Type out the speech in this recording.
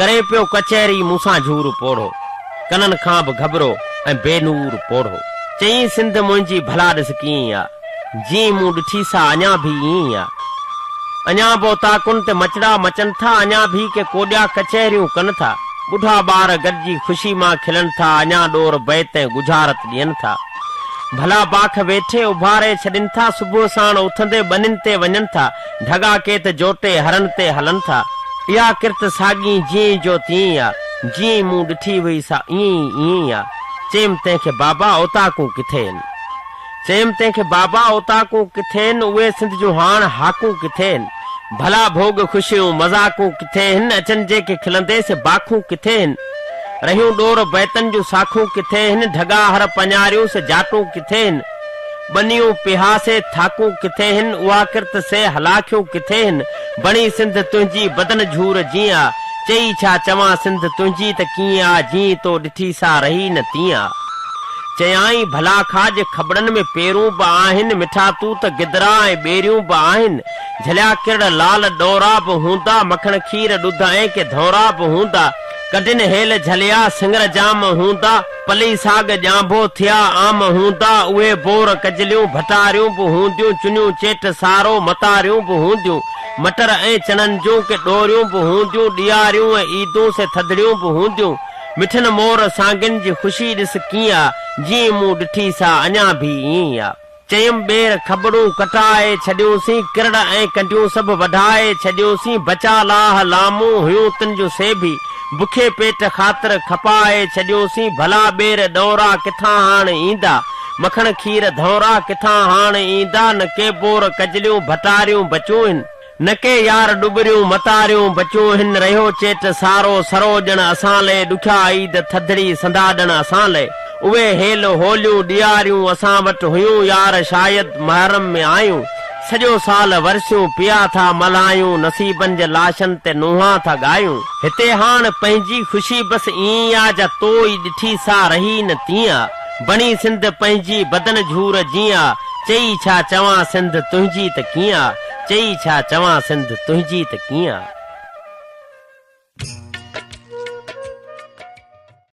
करे पियो कचहरी मूसां झूर पोड़ो, कननि खां बि घबरो ऐं बेनूर पोड़ो। चई सिंध मुंहिंजी भला ॾिस कीअं आ, जीअं मूं ॾिठी सा अञा बि ईअं आ। अञा बि ताकुन ते मचड़ा मचनि था, अञा भी के कोॾिया कचहरियूं कनि था। बुढ़ा ॿार गॾिजी ख़ुशी मां खिलनि था, अञा ॾोर बैत ऐं गुजारत ॾियनि था। भला बाख वेठे उभारे छॾनि था, सुबुह साण उथंदे बनिन ते वञनि था। ढगा केत जोटे हरन ते हलन था। इहा किरत साॻी जीअं जो तीअं आ, जीअं मूं ॾिठी हुई सा ईअं आ। चयमि तंहिंखे बाबा ओताकूं किथे आहिनि, चयमि तंहिंखे बाबा ओताकूं किथे आहिनि, उहे सिंध जूं हाण हाकूं किथे आहिनि। भला भोग ख़ुशियूं मज़ाकूं किथे आहिनि, अचनि जेके खिलंदे से बाखूं किथे आहिनि। रहियूं ॾोर बैतनि जूं साखूं किथे आहिनि, ढगा हर पञारियूं से जाटूं किथे आहिनि। बनियूं पिहा से थाकूं किथे आहिनि, उहा किरत से हलाखियूं किथे आहिनि। बणी सिंध तुंहिंजी बदन झूर जीअं आ, चई छा चवां सिंध तुंहिंजी त कीअं आ, जीअं तो ॾिठी सा रही न तीअं आ। चयाई भला खाज खबड़नि में पेरूं बि आहिनि, मिठा तू त गिदरा ऐं ॿेरियूं बि आहिनि। झलिया किरड़ लाल डोरा बि हूंदा, मखण खीर ॾुध ऐं के धौरा बि हूंदा। कढिन हेल झलिया सिंगर जाम हूंदा, पली साग ॼांबो थिया आम हूंदा। उहे बोर कजलियूं भटारियूं बि हूंदियूं, चुनियूं चेट सारो मतारियूं बि हूंदियूं। मटर ऐं चणनि जूं के ॾोरियूं बि हूंदियूं, ॾियारियूं ऐं ईदूं से थधड़ियूं बि हूंदियूं। मिठन मोर सांगनि जी ख़ुशी ॾिस कीअं आ, जीअं मूं ॾिठी सा अञा भी ईअं आ। चयमि ॿेर खबड़ूं कटाए छॾियूंसीं, किरड़ ऐं कंडियूं सभु वढाए छॾियूंसीं। बचा लाह लामूं हुयूं तिन जूं सेभी, बुखे पेट ख़ातिर खपाए छॾियूंसीं। भला ॿेर ॾौरा किथां हाणे ईंदा, मखण खीर धौरा किथां हाणे ईंदा। न के बोर कजलियूं भटारियूं बचियूं आहिनि, न के यार डुबरियूं मतारियूं बचियूं आहिनि। रहियो चेट सारो सरो ॼण असां लाइ, ॾुखिया ईद थधड़ी संदाॾण असां लाइ। उहे हेल होलियूं ॾियारियूं असां वटि हुयूं, यार शायद महरम में आयूं। सॼो साल वरसियूं पिया था मल्हायूं, नसीबनि जे लाशनि ते नुंहां था ॻायूं। हिते हाण पंहिंजी ख़ुशी बसि ईअं आ, जा तो ई ॾिठी सा रही न तीअं आ। बणी सिंध पंहिंजी बदन झूर जीअं आ, चई छा चवां सिंध तुंहिंजी त कीअं आ, चई छा चवां सिंध तुंहिंजी त कीअं आ।